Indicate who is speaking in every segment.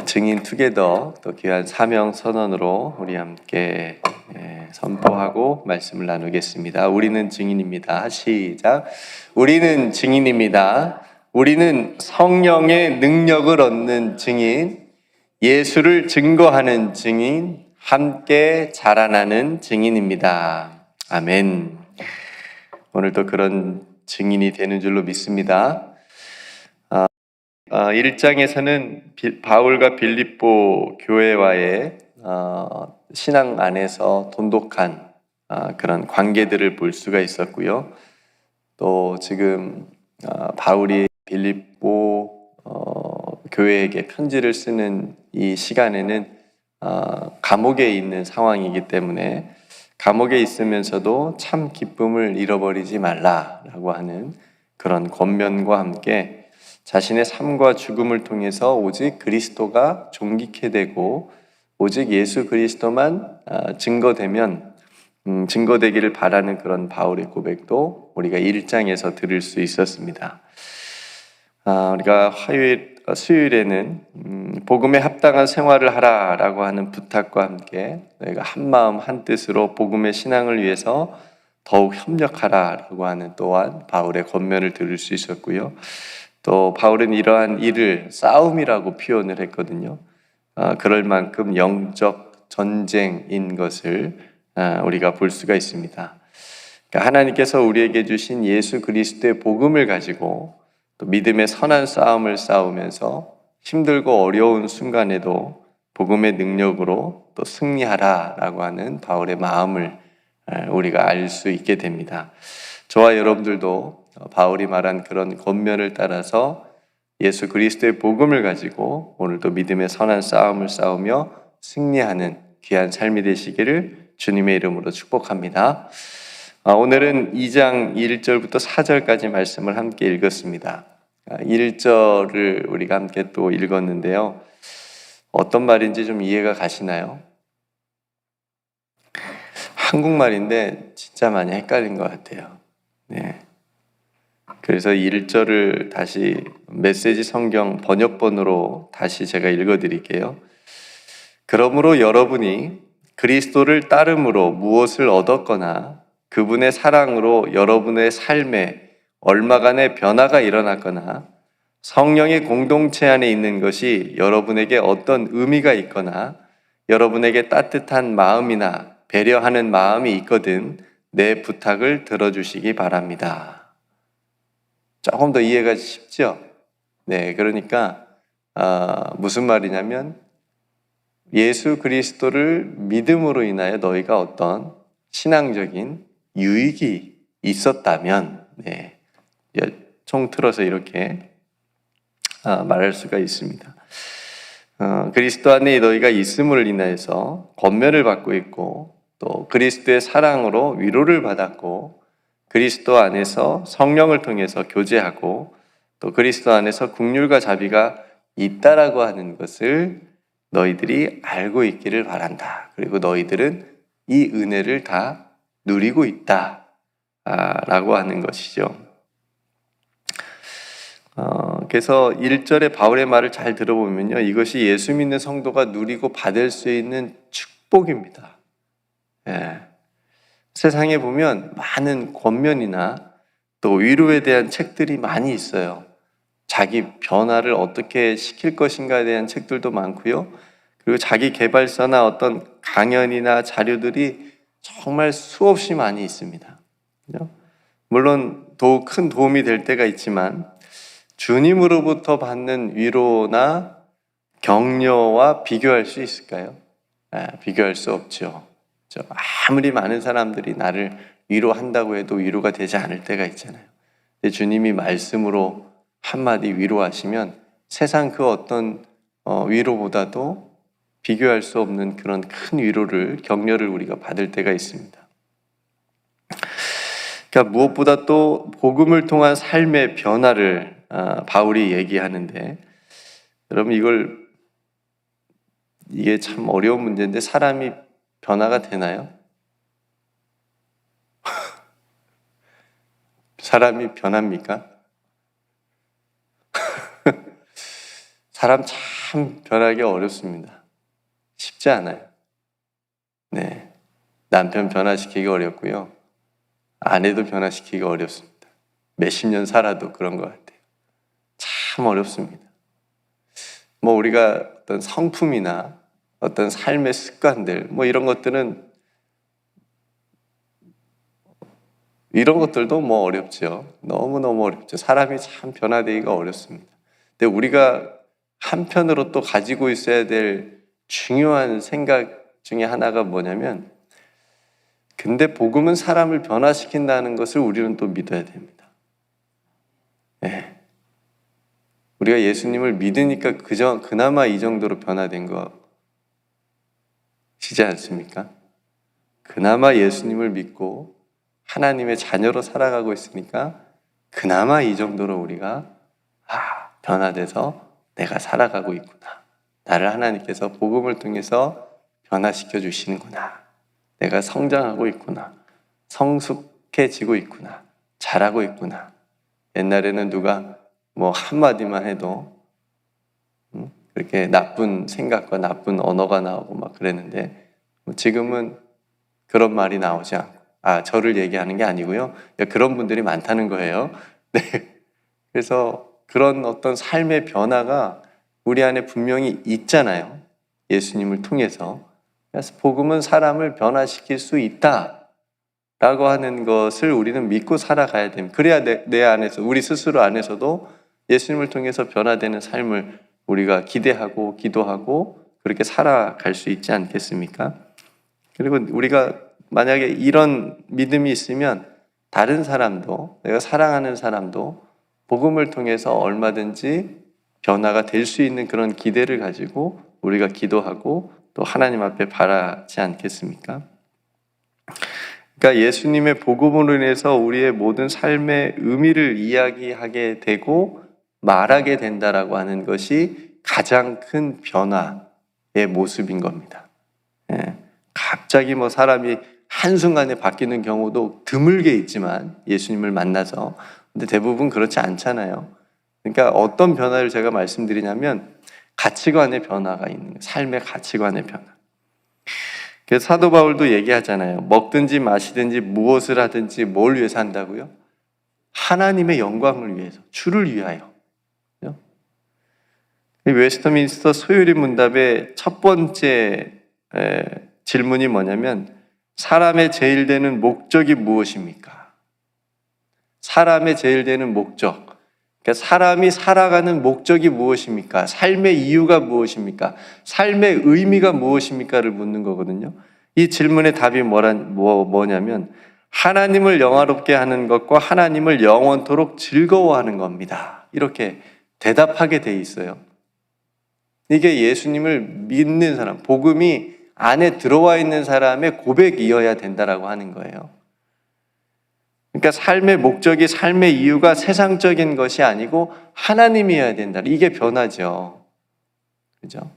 Speaker 1: 증인 투게더 또 귀한 사명 선언으로 우리 함께 선포하고 말씀을 나누겠습니다. 우리는 증인입니다. 시작. 우리는 증인입니다. 우리는 성령의 능력을 얻는 증인, 예수를 증거하는 증인, 함께 자라나는 증인입니다. 아멘. 오늘도 그런 증인이 되는 줄로 믿습니다. 1장에서는 바울과 빌립보 교회와의 신앙 안에서 돈독한 그런 관계들을 볼 수가 있었고요. 또 지금 바울이 빌립보 교회에게 편지를 쓰는 이 시간에는 감옥에 있는 상황이기 때문에 감옥에 있으면서도 참 기쁨을 잃어버리지 말라라고 하는 그런 권면과 함께 자신의 삶과 죽음을 통해서 오직 그리스도가 존귀케 되고 오직 예수 그리스도만 증거되기를 바라는 그런 바울의 고백도 우리가 1장에서 들을 수 있었습니다. 우리가 수요일에는 복음에 합당한 생활을 하라라고 하는 부탁과 함께 너희가 한마음 한뜻으로 복음의 신앙을 위해서 더욱 협력하라라고 하는 또한 바울의 권면을 들을 수 있었고요. 또 바울은 이러한 일을 싸움이라고 표현을 했거든요. 그럴 만큼 영적 전쟁인 것을 우리가 볼 수가 있습니다. 그러니까 하나님께서 우리에게 주신 예수 그리스도의 복음을 가지고 또 믿음의 선한 싸움을 싸우면서 힘들고 어려운 순간에도 복음의 능력으로 또 승리하라라고 하는 바울의 마음을 우리가 알 수 있게 됩니다. 저와 여러분들도 바울이 말한 그런 권면을 따라서 예수 그리스도의 복음을 가지고 오늘도 믿음의 선한 싸움을 싸우며 승리하는 귀한 삶이 되시기를 주님의 이름으로 축복합니다. 오늘은 2장 1절부터 4절까지 말씀을 함께 읽었습니다. 1절을 우리가 함께 또 읽었는데요. 어떤 말인지 좀 이해가 가시나요? 한국말인데 진짜 많이 헷갈린 것 같아요. 네. 그래서 1절을 다시 메시지 성경 번역본으로 다시 제가 읽어드릴게요. 그러므로 여러분이 그리스도를 따름으로 무엇을 얻었거나 그분의 사랑으로 여러분의 삶에 얼마간의 변화가 일어났거나 성령의 공동체 안에 있는 것이 여러분에게 어떤 의미가 있거나 여러분에게 따뜻한 마음이나 배려하는 마음이 있거든 내 부탁을 들어주시기 바랍니다. 조금 더 이해가 쉽죠? 네, 그러니까 무슨 말이냐면 예수 그리스도를 믿음으로 인하여 너희가 어떤 신앙적인 유익이 있었다면 총틀어서 이렇게 말할 수가 있습니다. 그리스도 안에 너희가 있음을 인하여서 권면을 받고 있고 또 그리스도의 사랑으로 위로를 받았고 그리스도 안에서 성령을 통해서 교제하고 또 그리스도 안에서 긍휼과 자비가 있다라고 하는 것을 너희들이 알고 있기를 바란다. 그리고 너희들은 이 은혜를 다 누리고 있다 라고 하는 것이죠. 그래서 1절의 바울의 말을 잘 들어보면요, 이것이 예수 믿는 성도가 누리고 받을 수 있는 축복입니다. 세상에 보면 많은 권면이나 또 위로에 대한 책들이 많이 있어요. 자기 변화를 어떻게 시킬 것인가에 대한 책들도 많고요. 그리고 자기 개발서나 어떤 강연이나 자료들이 정말 수없이 많이 있습니다. 물론 큰 도움이 될 때가 있지만 주님으로부터 받는 위로나 격려와 비교할 수 있을까요? 비교할 수 없죠. 아무리 많은 사람들이 나를 위로한다고 해도 위로가 되지 않을 때가 있잖아요. 근데 주님이 말씀으로 한마디 위로하시면 세상 그 어떤 위로보다도 비교할 수 없는 그런 큰 위로를, 격려를 우리가 받을 때가 있습니다. 그러니까 무엇보다 또 복음을 통한 삶의 변화를 바울이 얘기하는데, 여러분 이게 참 어려운 문제인데 사람이 변화가 되나요? 사람이 변합니까? 사람 참 변하기 어렵습니다. 쉽지 않아요. 네. 남편 변화시키기 어렵고요. 아내도 변화시키기 어렵습니다. 몇십 년 살아도 그런 것 같아요. 참 어렵습니다. 뭐 우리가 어떤 성품이나 어떤 삶의 습관들 뭐 이런 것들은 이런 것들도 뭐 어렵죠. 너무너무 어렵죠. 사람이 참 변화되기가 어렵습니다. 근데 우리가 한편으로 또 가지고 있어야 될 중요한 생각 중에 하나가 뭐냐면 근데 복음은 사람을 변화시킨다는 것을 우리는 또 믿어야 됩니다. 네. 우리가 예수님을 믿으니까 그나마 이 정도로 변화된 것이지 않습니까? 그나마 예수님을 믿고 하나님의 자녀로 살아가고 있으니까 그나마 이 정도로 우리가 변화돼서 내가 살아가고 있구나. 나를 하나님께서 복음을 통해서 변화시켜 주시는구나. 내가 성장하고 있구나. 성숙해지고 있구나. 잘하고 있구나. 옛날에는 누가 뭐 한마디만 해도 그렇게 나쁜 생각과 나쁜 언어가 나오고 막 그랬는데 지금은 그런 말이 나오지 않고 저를 얘기하는 게 아니고요. 그런 분들이 많다는 거예요. 네. 그래서 그런 어떤 삶의 변화가 우리 안에 분명히 있잖아요. 예수님을 통해서. 그래서 복음은 사람을 변화시킬 수 있다라고 하는 것을 우리는 믿고 살아가야 됩니다. 그래야 내 안에서 우리 스스로 안에서도 예수님을 통해서 변화되는 삶을 우리가 기대하고 기도하고 그렇게 살아갈 수 있지 않겠습니까? 그리고 우리가 만약에 이런 믿음이 있으면 다른 사람도 내가 사랑하는 사람도 복음을 통해서 얼마든지 변화가 될 수 있는 그런 기대를 가지고 우리가 기도하고 또 하나님 앞에 바라지 않겠습니까? 그러니까 예수님의 복음으로 인해서 우리의 모든 삶의 의미를 이야기하게 되고 말하게 된다라고 하는 것이 가장 큰 변화의 모습인 겁니다. 갑자기 뭐 사람이 한순간에 바뀌는 경우도 드물게 있지만 예수님을 만나서 근데 대부분 그렇지 않잖아요. 그러니까 어떤 변화를 제가 말씀드리냐면 가치관의 변화가 있는 거예요. 삶의 가치관의 변화. 그래서 사도 바울도 얘기하잖아요. 먹든지 마시든지 무엇을 하든지 뭘 위해서 한다고요? 하나님의 영광을 위해서, 주를 위하여. 웨스터민스터 소요리 문답의 첫 번째 질문이 뭐냐면 사람의 제일 되는 목적이 무엇입니까? 사람의 제일 되는 목적. 그러니까 사람이 살아가는 목적이 무엇입니까? 삶의 이유가 무엇입니까? 삶의 의미가 무엇입니까를 묻는 거거든요. 이 질문의 답이 뭐냐면 하나님을 영화롭게 하는 것과 하나님을 영원토록 즐거워하는 겁니다. 이렇게 대답하게 돼 있어요. 이게 예수님을 믿는 사람, 복음이 안에 들어와 있는 사람의 고백이어야 된다라고 하는 거예요. 그러니까 삶의 목적이, 삶의 이유가 세상적인 것이 아니고 하나님이어야 된다. 이게 변화죠. 그죠?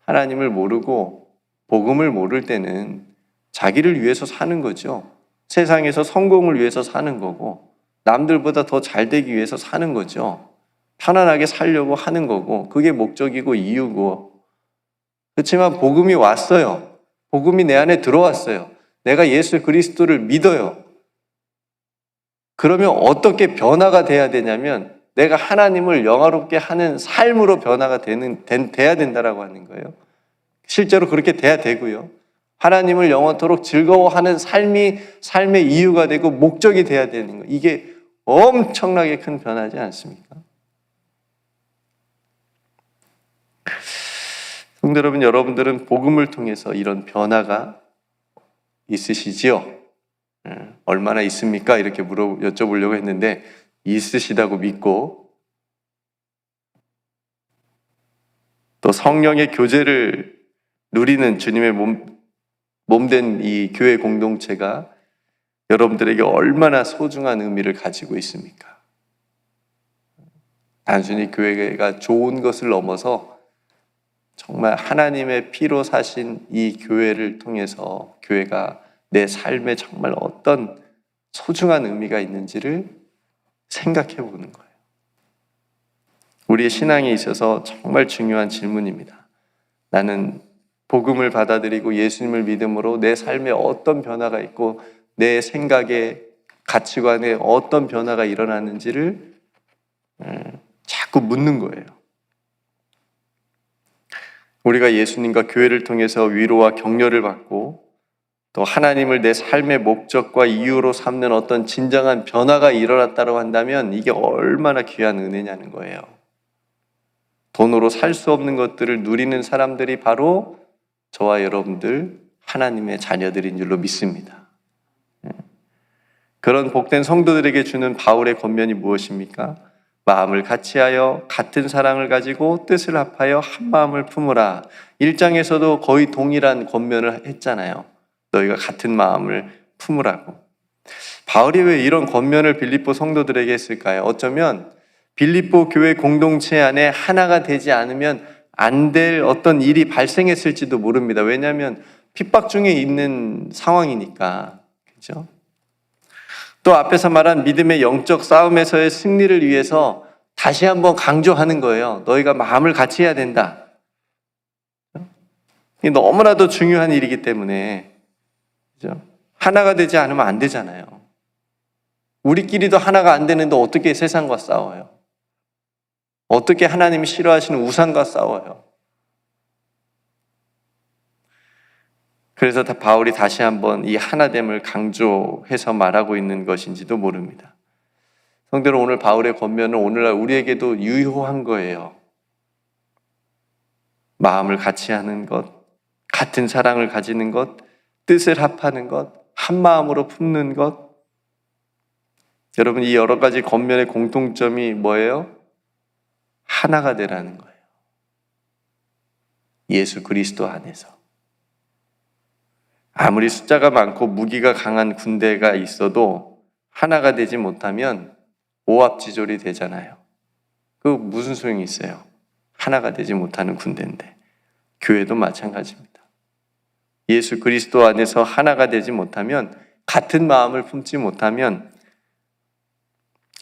Speaker 1: 하나님을 모르고 복음을 모를 때는 자기를 위해서 사는 거죠. 세상에서 성공을 위해서 사는 거고 남들보다 더 잘 되기 위해서 사는 거죠. 편안하게 살려고 하는 거고 그게 목적이고 이유고 그렇지만 복음이 왔어요. 복음이 내 안에 들어왔어요. 내가 예수 그리스도를 믿어요. 그러면 어떻게 변화가 돼야 되냐면 내가 하나님을 영화롭게 하는 삶으로 변화가 돼야 된다라고 하는 거예요. 실제로 그렇게 돼야 되고요. 하나님을 영원토록 즐거워하는 삶의 이유가 되고 목적이 돼야 되는 거예요. 이게 엄청나게 큰 변화지 않습니까? 성도 여러분, 여러분들은 복음을 통해서 이런 변화가 있으시지요? 얼마나 있습니까? 이렇게 여쭤보려고 했는데 있으시다고 믿고 또 성령의 교제를 누리는 주님의 몸된 이 교회 공동체가 여러분들에게 얼마나 소중한 의미를 가지고 있습니까? 단순히 교회가 좋은 것을 넘어서 정말 하나님의 피로 사신 이 교회를 통해서 교회가 내 삶에 정말 어떤 소중한 의미가 있는지를 생각해 보는 거예요. 우리의 신앙에 있어서 정말 중요한 질문입니다. 나는 복음을 받아들이고 예수님을 믿음으로 내 삶에 어떤 변화가 있고 내 생각에 가치관에 어떤 변화가 일어나는지를 자꾸 묻는 거예요. 우리가 예수님과 교회를 통해서 위로와 격려를 받고 또 하나님을 내 삶의 목적과 이유로 삼는 어떤 진정한 변화가 일어났다고 한다면 이게 얼마나 귀한 은혜냐는 거예요. 돈으로 살 수 없는 것들을 누리는 사람들이 바로 저와 여러분들 하나님의 자녀들인 줄로 믿습니다. 그런 복된 성도들에게 주는 바울의 권면이 무엇입니까? 마음을 같이하여 같은 사랑을 가지고 뜻을 합하여 한 마음을 품으라. 1장에서도 거의 동일한 권면을 했잖아요. 너희가 같은 마음을 품으라고. 바울이 왜 이런 권면을 빌립보 성도들에게 했을까요? 어쩌면 빌립보 교회 공동체 안에 하나가 되지 않으면 안 될 어떤 일이 발생했을지도 모릅니다. 왜냐하면 핍박 중에 있는 상황이니까. 그렇죠? 또 앞에서 말한 믿음의 영적 싸움에서의 승리를 위해서 다시 한번 강조하는 거예요. 너희가 마음을 같이 해야 된다. 이게 너무나도 중요한 일이기 때문에 그렇죠? 하나가 되지 않으면 안 되잖아요. 우리끼리도 하나가 안 되는데 어떻게 세상과 싸워요? 어떻게 하나님이 싫어하시는 우상과 싸워요? 그래서 바울이 다시 한번 이 하나됨을 강조해서 말하고 있는 것인지도 모릅니다. 성도들, 오늘 바울의 권면은 오늘날 우리에게도 유효한 거예요. 마음을 같이 하는 것, 같은 사랑을 가지는 것, 뜻을 합하는 것, 한 마음으로 품는 것. 여러분, 이 여러 가지 권면의 공통점이 뭐예요? 하나가 되라는 거예요. 예수 그리스도 안에서. 아무리 숫자가 많고 무기가 강한 군대가 있어도 하나가 되지 못하면 오합지졸이 되잖아요. 그 무슨 소용이 있어요? 하나가 되지 못하는 군대인데. 교회도 마찬가지입니다. 예수 그리스도 안에서 하나가 되지 못하면, 같은 마음을 품지 못하면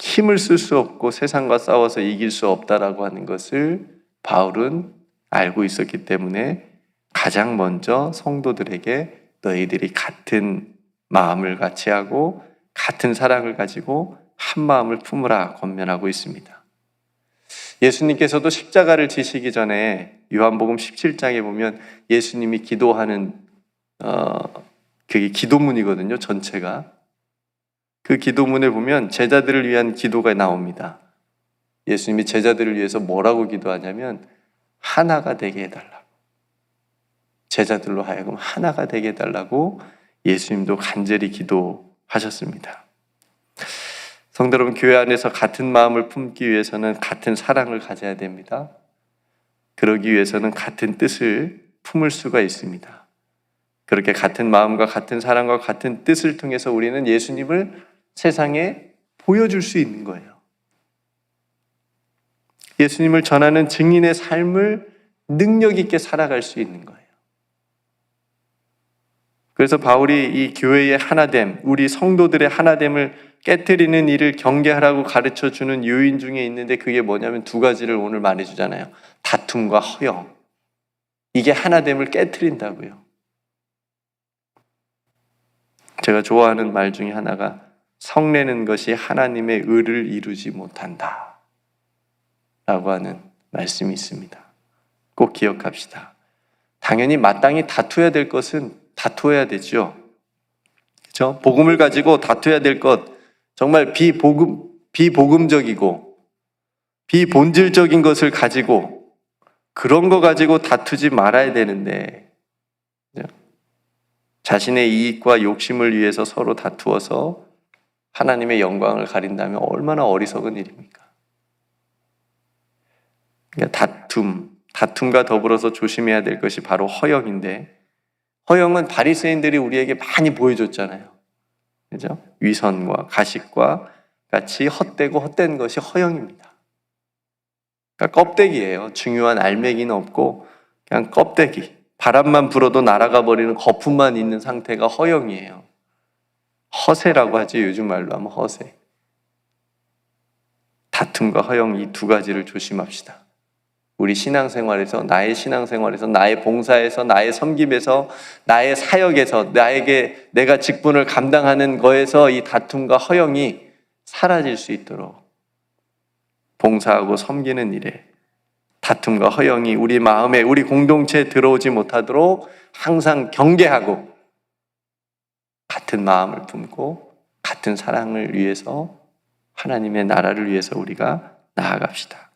Speaker 1: 힘을 쓸 수 없고 세상과 싸워서 이길 수 없다라고 하는 것을 바울은 알고 있었기 때문에 가장 먼저 성도들에게 너희들이 같은 마음을 같이 하고 같은 사랑을 가지고 한 마음을 품으라 권면하고 있습니다. 예수님께서도 십자가를 지시기 전에 요한복음 17장에 보면 예수님이 기도하는 그게 기도문이거든요. 전체가. 그 기도문에 보면 제자들을 위한 기도가 나옵니다. 예수님이 제자들을 위해서 뭐라고 기도하냐면 하나가 되게 해달라고. 제자들로 하여금 하나가 되게 해달라고 예수님도 간절히 기도하셨습니다. 성도 여러분, 교회 안에서 같은 마음을 품기 위해서는 같은 사랑을 가져야 됩니다. 그러기 위해서는 같은 뜻을 품을 수가 있습니다. 그렇게 같은 마음과 같은 사랑과 같은 뜻을 통해서 우리는 예수님을 세상에 보여줄 수 있는 거예요. 예수님을 전하는 증인의 삶을 능력 있게 살아갈 수 있는 거예요. 그래서 바울이 이 교회의 하나됨, 우리 성도들의 하나됨을 깨트리는 일을 경계하라고 가르쳐주는 요인 중에 있는데 그게 뭐냐면 두 가지를 오늘 말해주잖아요. 다툼과 허영. 이게 하나됨을 깨트린다고요. 제가 좋아하는 말 중에 하나가 성내는 것이 하나님의 의를 이루지 못한다 라고 하는 말씀이 있습니다. 꼭 기억합시다. 당연히 마땅히 다투어야 될 것은 다투어야 되죠. 그렇죠? 복음을 가지고 다투어야 될 것, 정말 비복음적이고 비본질적인 것을 가지고 그런 거 가지고 다투지 말아야 되는데, 그렇죠? 자신의 이익과 욕심을 위해서 서로 다투어서 하나님의 영광을 가린다면 얼마나 어리석은 일입니까? 그러니까 다툼과 더불어서 조심해야 될 것이 바로 허영인데, 허영은 바리새인들이 우리에게 많이 보여줬잖아요. 그죠? 위선과 가식과 같이 헛되고 헛된 것이 허영입니다. 그러니까 껍데기예요. 중요한 알맹이는 없고 그냥 껍데기. 바람만 불어도 날아가 버리는 거품만 있는 상태가 허영이에요. 허세라고 하지, 요즘 말로 하면 허세. 다툼과 허영 이 두 가지를 조심합시다. 우리 신앙생활에서, 나의 신앙생활에서, 나의 봉사에서, 나의 섬김에서, 나의 사역에서, 내가 직분을 감당하는 거에서 이 다툼과 허영이 사라질 수 있도록 봉사하고 섬기는 일에 다툼과 허영이 우리 마음에, 우리 공동체에 들어오지 못하도록 항상 경계하고 같은 마음을 품고 같은 사랑을 위해서, 하나님의 나라를 위해서 우리가 나아갑시다.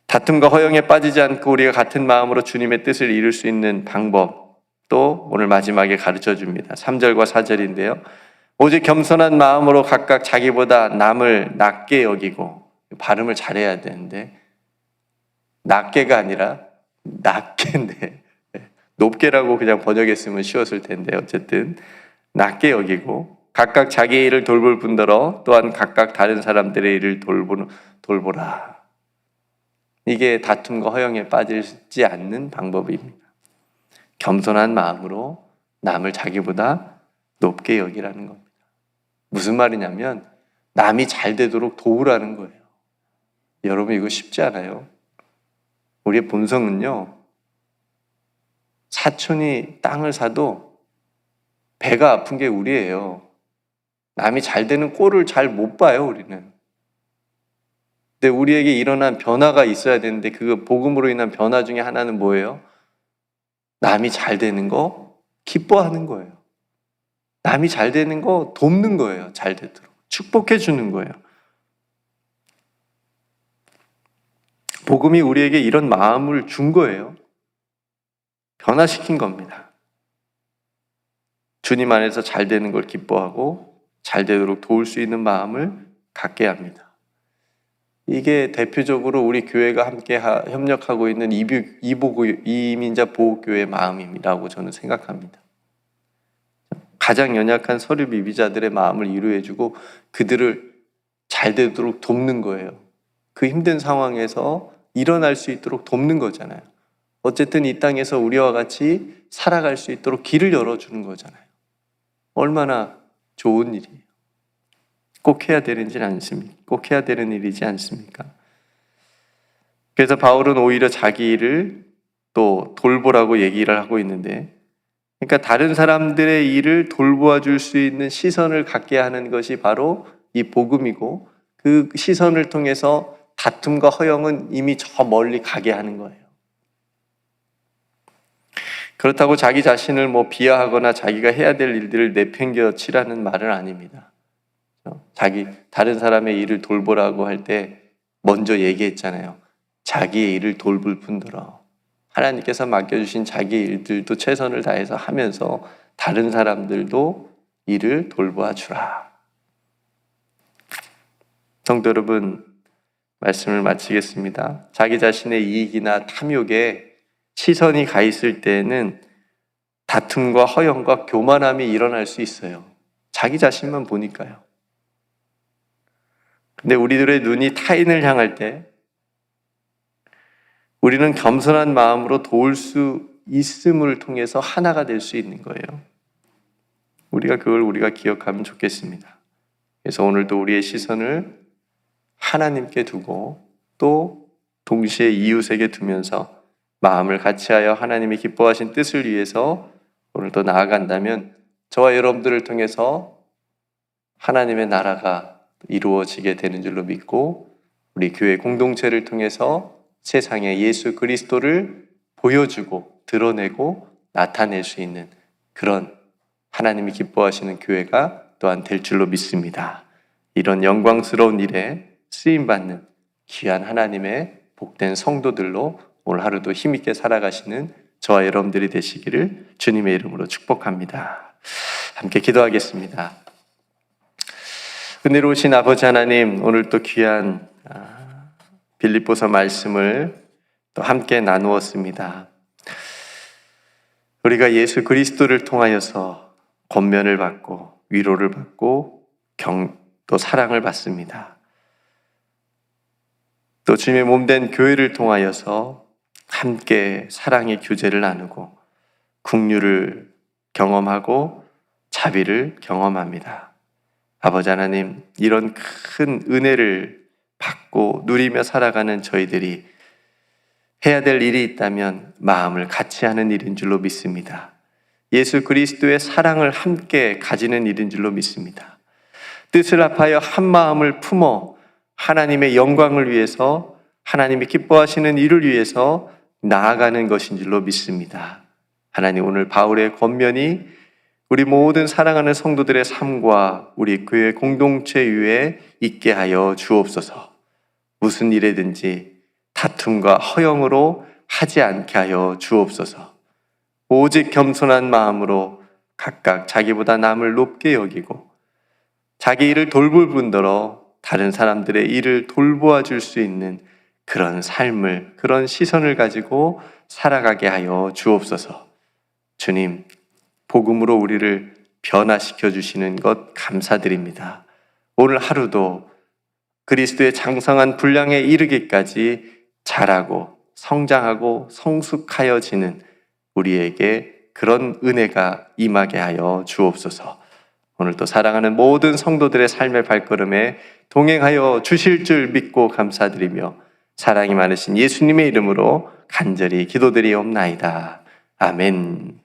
Speaker 1: 다툼과 허영에 빠지지 않고 우리가 같은 마음으로 주님의 뜻을 이룰 수 있는 방법, 또 오늘 마지막에 가르쳐 줍니다. 3절과 4절인데요. 오직 겸손한 마음으로 각각 자기보다 남을 낮게 여기고, 발음을 잘해야 되는데 낮게가 아니라 낮게인데 높게라고 그냥 번역했으면 쉬웠을 텐데 어쨌든 낮게 여기고 각각 자기 일을 돌볼 뿐더러 또한 각각 다른 사람들의 일을 돌보라. 이게 다툼과 허영에 빠지지 않는 방법입니다. 겸손한 마음으로 남을 자기보다 높게 여기라는 겁니다. 무슨 말이냐면 남이 잘 되도록 도우라는 거예요. 여러분, 이거 쉽지 않아요. 우리의 본성은요, 사촌이 땅을 사도 배가 아픈 게 우리예요. 남이 잘 되는 꼴을 잘 못 봐요, 우리는. 근데 우리에게 일어난 변화가 있어야 되는데 그 복음으로 인한 변화 중에 하나는 뭐예요? 남이 잘 되는 거 기뻐하는 거예요. 남이 잘 되는 거 돕는 거예요. 잘 되도록 축복해 주는 거예요. 복음이 우리에게 이런 마음을 준 거예요. 변화시킨 겁니다. 주님 안에서 잘 되는 걸 기뻐하고 잘 되도록 도울 수 있는 마음을 갖게 합니다. 이게 대표적으로 우리 교회가 함께 협력하고 있는 이민자 보호교회의 마음이라고 저는 생각합니다. 가장 연약한 서류 미비자들의 마음을 위로해주고 그들을 잘 되도록 돕는 거예요. 그 힘든 상황에서 일어날 수 있도록 돕는 거잖아요. 어쨌든 이 땅에서 우리와 같이 살아갈 수 있도록 길을 열어주는 거잖아요. 얼마나 좋은 일이에요. 꼭 해야 되는지는 않습니까? 꼭 해야 되는 일이지 않습니까? 그래서 바울은 오히려 자기 일을 또 돌보라고 얘기를 하고 있는데, 그러니까 다른 사람들의 일을 돌보아 줄 수 있는 시선을 갖게 하는 것이 바로 이 복음이고, 그 시선을 통해서 다툼과 허영은 이미 저 멀리 가게 하는 거예요. 그렇다고 자기 자신을 비하하거나 자기가 해야 될 일들을 내팽겨치라는 말은 아닙니다. 다른 사람의 일을 돌보라고 할 때 먼저 얘기했잖아요. 자기의 일을 돌볼 뿐더러 하나님께서 맡겨주신 자기의 일들도 최선을 다해서 하면서 다른 사람들도 일을 돌보아 주라. 성도 여러분, 말씀을 마치겠습니다. 자기 자신의 이익이나 탐욕에 시선이 가 있을 때에는 다툼과 허영과 교만함이 일어날 수 있어요. 자기 자신만 보니까요. 근데 우리들의 눈이 타인을 향할 때 우리는 겸손한 마음으로 도울 수 있음을 통해서 하나가 될 수 있는 거예요. 우리가 기억하면 좋겠습니다. 그래서 오늘도 우리의 시선을 하나님께 두고 또 동시에 이웃에게 두면서 마음을 같이하여 하나님이 기뻐하신 뜻을 위해서 오늘도 나아간다면 저와 여러분들을 통해서 하나님의 나라가 이루어지게 되는 줄로 믿고 우리 교회 공동체를 통해서 세상에 예수 그리스도를 보여주고 드러내고 나타낼 수 있는 그런 하나님이 기뻐하시는 교회가 또한 될 줄로 믿습니다. 이런 영광스러운 일에 쓰임받는 귀한 하나님의 복된 성도들로 오늘 하루도 힘있게 살아가시는 저와 여러분들이 되시기를 주님의 이름으로 축복합니다. 함께 기도하겠습니다. 은혜로우신 아버지 하나님, 오늘 또 귀한 빌립보서 말씀을 또 함께 나누었습니다. 우리가 예수 그리스도를 통하여서 권면을 받고 위로를 받고 또 사랑을 받습니다. 또 주님의 몸된 교회를 통하여서 함께 사랑의 교제를 나누고 긍휼을 경험하고 자비를 경험합니다. 아버지 하나님, 이런 큰 은혜를 받고 누리며 살아가는 저희들이 해야 될 일이 있다면 마음을 같이 하는 일인 줄로 믿습니다. 예수 그리스도의 사랑을 함께 가지는 일인 줄로 믿습니다. 뜻을 합하여 한 마음을 품어 하나님의 영광을 위해서, 하나님이 기뻐하시는 일을 위해서 나아가는 것인 줄로 믿습니다. 하나님, 오늘 바울의 권면이 우리 모든 사랑하는 성도들의 삶과 우리 교회 공동체 위에 있게 하여 주옵소서. 무슨 일이든지 다툼과 허영으로 하지 않게 하여 주옵소서. 오직 겸손한 마음으로 각각 자기보다 남을 높게 여기고 자기 일을 돌볼 뿐더러 다른 사람들의 일을 돌보아 줄 수 있는 그런 삶을, 그런 시선을 가지고 살아가게 하여 주옵소서. 주님, 복음으로 우리를 변화시켜 주시는 것 감사드립니다. 오늘 하루도 그리스도의 장성한 분량에 이르기까지 자라고 성장하고 성숙하여지는 우리에게 그런 은혜가 임하게 하여 주옵소서. 오늘도 사랑하는 모든 성도들의 삶의 발걸음에 동행하여 주실 줄 믿고 감사드리며 사랑이 많으신 예수님의 이름으로 간절히 기도드리옵나이다. 아멘.